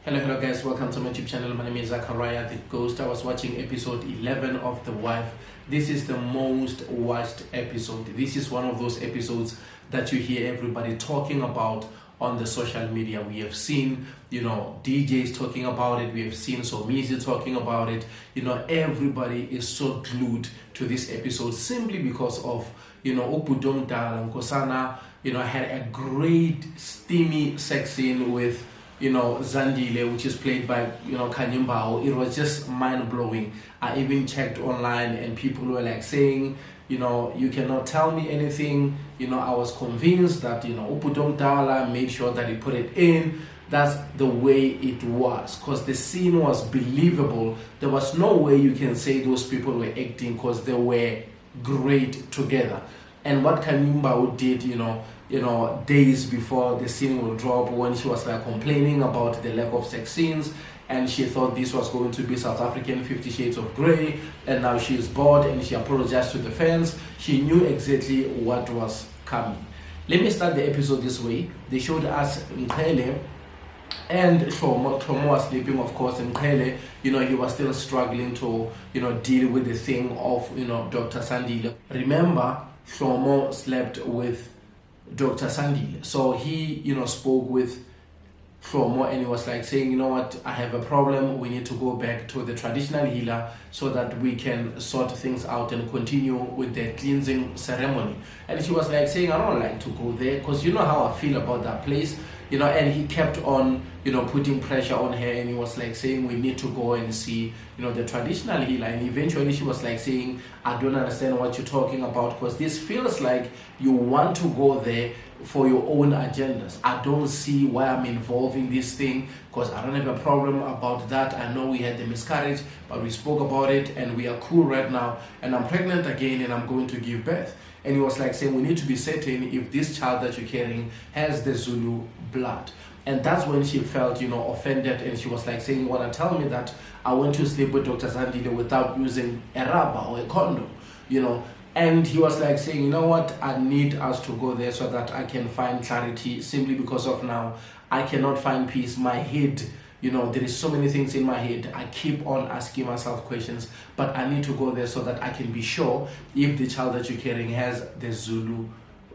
Hello guys, welcome to my YouTube channel. My name is Zachariah the Ghost. I was watching episode 11 of The Wife. This is the most watched episode. This is one of those episodes that you hear everybody talking about on the social media. We have seen, DJs talking about it. We have seen Somizi talking about it. Everybody is so glued to this episode simply because of, Obudong Dal and Nkosana, had a great steamy sex scene with Zandile, which is played by Kanyimbao. It was just mind-blowing. I even checked online and people were like saying, you cannot tell me anything. I was convinced that Upudong Dala made sure that he put it in. That's the way it was, because the scene was believable. There was no way you can say those people were acting, because they were great together. And what Kanyimbao did, days before the scene will drop, when she was complaining about the lack of sex scenes, and she thought this was going to be South African 50 Shades of Grey, and now she is bored and she apologized to the fans. She knew exactly what was coming. Let me start the episode this way. They showed us Nkele and Shlomo was sleeping, of course, and Nkele, he was still struggling to, deal with the thing of, Dr. Zandile. Remember, Shlomo slept with Dr. Zandile. So he, spoke with Shlomo and he was saying, I have a problem. We need to go back to the traditional healer so that we can sort things out and continue with the cleansing ceremony. And she was saying, I don't like to go there because you know how I feel about that place. And he kept on, putting pressure on her, and he was saying, we need to go and see, the traditional healer. And eventually she was saying, I don't understand what you're talking about, because this feels like you want to go there for your own agendas. I don't see why I'm involved in this thing, because I don't have a problem about that. I know we had the miscarriage, but we spoke about it and we are cool right now, and I'm pregnant again and I'm going to give birth. And he was saying, we need to be certain if this child that you're carrying has the Zulu blood. And that's when she felt, offended, and she was saying, you want to tell me that I went to sleep with Dr. Zandile without using a rubber or a condom, And he was saying, you know what, I need us to go there so that I can find clarity, simply because of now I cannot find peace. My head, there is so many things in my head. I keep on asking myself questions, but I need to go there so that I can be sure if the child that you're carrying has the Zulu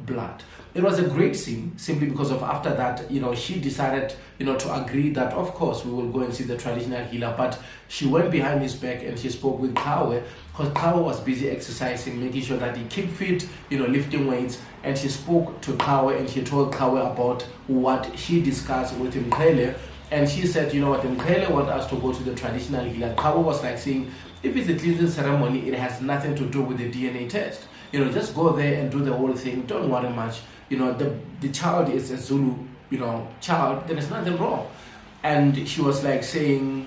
blood. It was a great scene, simply because of after that, she decided, to agree that of course we will go and see the traditional healer. But she went behind his back and she spoke with Kawe, because Kawe was busy exercising, making sure that he kept fit, lifting weights. And she spoke to Kawe and she told Kawe about what she discussed with Nkele. And she said, what, Nkele want us to go to the traditional healer. Kawe was saying, if it's a cleansing ceremony, it has nothing to do with the DNA test. Just go there and do the whole thing. Don't worry much. The child is a Zulu, child. There is nothing wrong. And she was saying,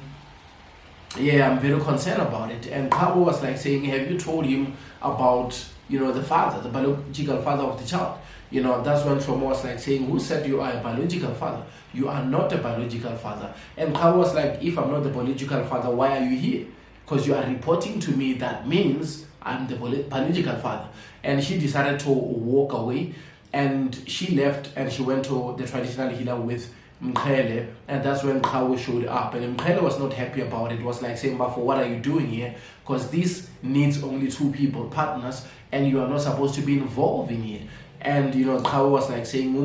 yeah, I'm very concerned about it. And Kawe was saying, have you told him about, the father, the biological father of the child? That's when Shlomo was saying, who said you are a biological father? You are not a biological father. And Kawe was if I'm not the biological father, why are you here? Because you are reporting to me, that means I'm the biological father. And she decided to walk away, and she left and she went to the traditional healer with Nkele, and that's when Kawe showed up. And Nkele was not happy about it. It was saying, but for what are you doing here? Because this needs only two people, partners, and you are not supposed to be involved in here. And Kawe was saying,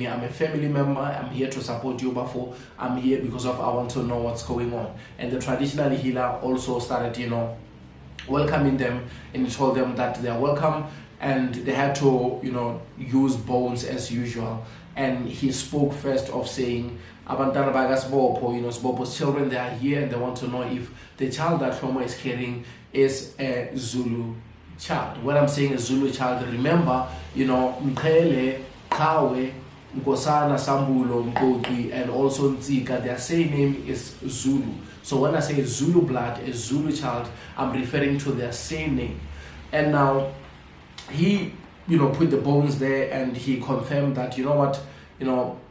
I'm a family member, I'm here to support you, but I'm here because of I want to know what's going on. And the traditional healer also started, welcoming them, and he told them that they are welcome, and they had to, use bones as usual. And he spoke first of saying, Abantwana Sbopo's children, they are here and they want to know if the child that Shlomo is carrying is a Zulu child. When I'm saying a Zulu child, remember, Nkele, Kawe, Nkosana, Sumbule, Mkoti, and also Nzika, their same name is Zulu. So when I say Zulu blood, a Zulu child, I'm referring to their same name. And now he, put the bones there, and he confirmed that,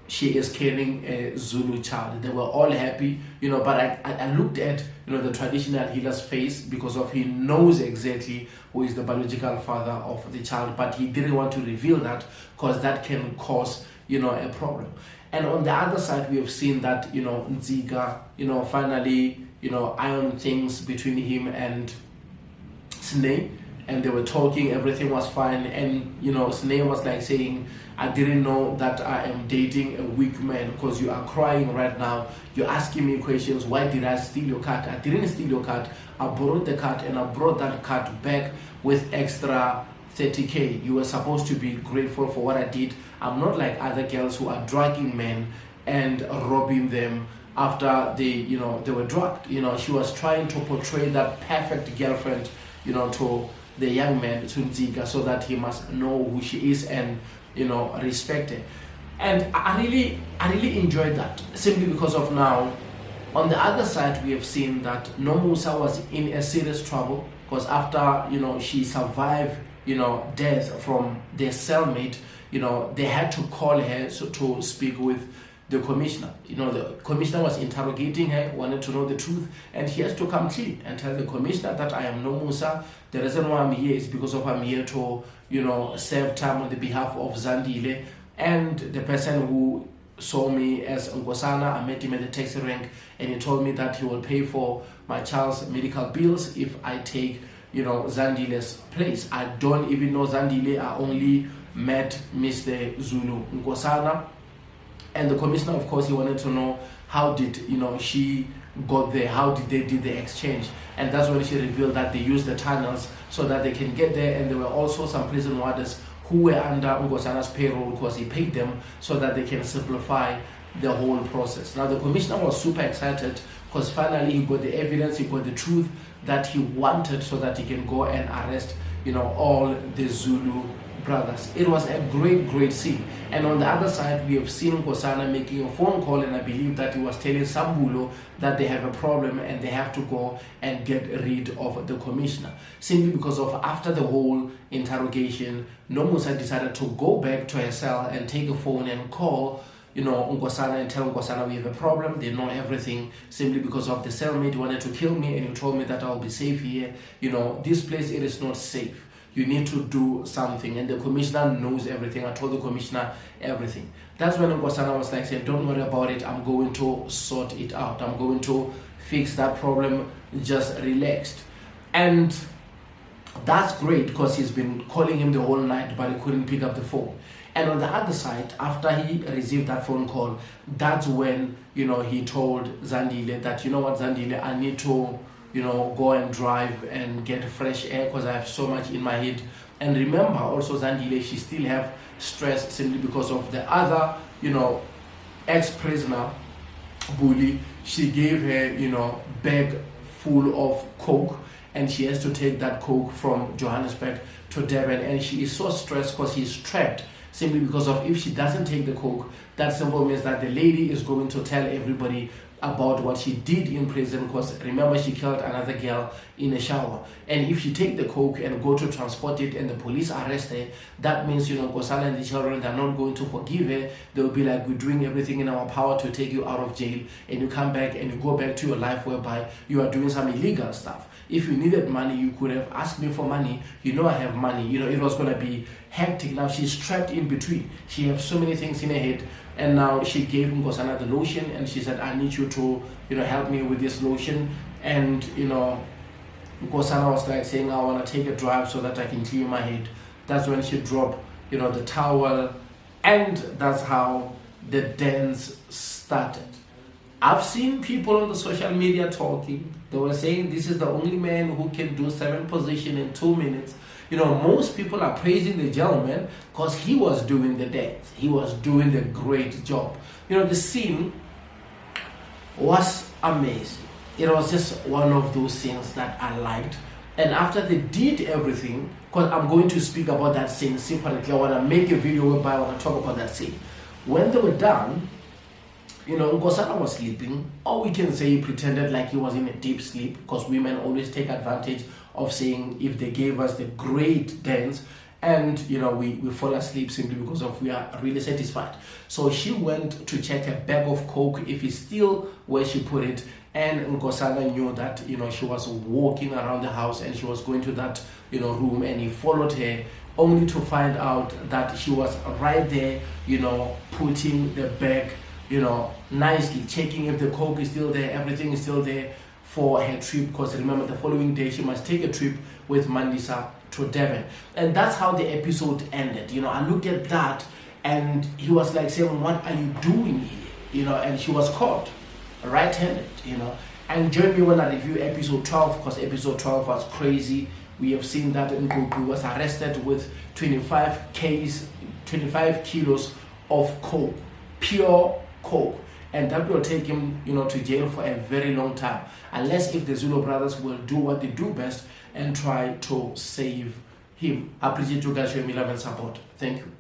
she is carrying a Zulu child. They were all happy, but I looked at, the traditional healer's face, because of he knows exactly who is the biological father of the child, but he didn't want to reveal that because that can cause, a problem. And on the other side, we have seen that, Nziga, finally, ironed things between him and Snake, and they were talking, everything was fine. And, Snake was like saying, I didn't know that I am dating a weak man, because you are crying right now. You're asking me questions. Why did I steal your cat? I didn't steal your cat. I borrowed the cat, and I brought that cat back with extra 30K. You were supposed to be grateful for what I did. I'm not like other girls who are drugging men and robbing them after they were drugged. She was trying to portray that perfect girlfriend, to the young man, to Nziga, so that he must know who she is and, respect her. And I really enjoyed that, simply because of now, on the other side, we have seen that Nomusa was in a serious trouble, because after, she survived, death from their cellmate, they had to call her to speak with the commissioner. The commissioner was interrogating her, wanted to know the truth, and she has to come clean and tell the commissioner that I am Nomusa. The reason why I'm here is because of I'm here to, serve time on the behalf of Zandile, and the person who saw me as Nkosana, I met him at the taxi rank, and he told me that he will pay for my child's medical bills if I take, Zandile's place. I don't even know Zandile. I only met Mr. Zulu Nkosana. And the commissioner, of course, he wanted to know how did, she got there, how did they do the exchange. And that's when she revealed that they used the tunnels so that they can get there. And there were also some prison warders who were under Nkosana's payroll, because he paid them so that they can simplify the whole process. Now, the commissioner was super excited, because finally he got the evidence, he got the truth that he wanted, so that he can go and arrest, all the Zulu brothers. It was a great scene. And on the other side, we have seen Nkosana making a phone call, and I believe that he was telling Sumbule that they have a problem and they have to go and get rid of the commissioner, simply because of after the whole interrogation, Nomusa decided to go back to her cell and take a phone and call Nkosana and tell Nkosana we have a problem. They know everything, simply because of the cellmate wanted to kill me, and you told me that I'll be safe here. This place, it is not safe. You need to do something, and the commissioner knows everything. I told the commissioner everything. That's when Nkosana was like saying, don't worry about it, I'm going to sort it out, I'm going to fix that problem, just relaxed. And that's great, because he's been calling him the whole night, but he couldn't pick up the phone. And on the other side, after he received that phone call, that's when he told Zandile that, what, Zandile, I need to go and drive and get fresh air, because I have so much in my head. And remember also, Zandile, she still have stress, simply because of the other ex-prisoner bully. She gave her bag full of coke, and she has to take that coke from Johannesburg to Durban, and she is so stressed because she's trapped, simply because of if she doesn't take the coke, that simple means that the lady is going to tell everybody about what she did in prison, because remember, she killed another girl in a shower. And if she take the coke and go to transport it and the police arrest her, that means Nkosana and the children, they're not going to forgive her. They'll be like, we're doing everything in our power to take you out of jail, and you come back and you go back to your life whereby you are doing some illegal stuff. If you needed money, you could have asked me for money. I have money. It was going to be hectic. Now she's trapped in between. She has so many things in her head. And now she gave Nkosana the lotion, and she said, I need you to, help me with this lotion. And, Nkosana was like saying, I want to take a drive so that I can clear my head. That's when she dropped, the towel. And that's how the dance started. I've seen people on the social media talking. They were saying this is the only man who can do 7 positions in 2 minutes. Most people are praising the gentleman because he was doing the dance. He was doing the great job. The scene was amazing. It was just one of those scenes that I liked. And after they did everything, because I'm going to speak about that scene separately, I want to make a video whereby I want to talk about that scene. When they were done, Nkosana was sleeping, or we can say he pretended like he was in a deep sleep, because women always take advantage of saying if they gave us the great dance, and we fall asleep simply because of we are really satisfied. So she went to check a bag of coke if it's still where she put it, and Nkosana knew that she was walking around the house and she was going to that room, and he followed her only to find out that she was right there, putting the bag, nicely, checking if the coke is still there, everything is still there for her trip, because remember the following day she must take a trip with Mandisa to Durban. And that's how the episode ended. I looked at that and he was like saying, what are you doing here? And she was caught right-handed, And join me when I review episode 12, because episode 12 was crazy. We have seen that Nkosana was arrested with 25 kilos of coke, pure coke. And that will take him, to jail for a very long time. Unless if the Zulu brothers will do what they do best and try to save him. I appreciate you guys showing me love and support. Thank you.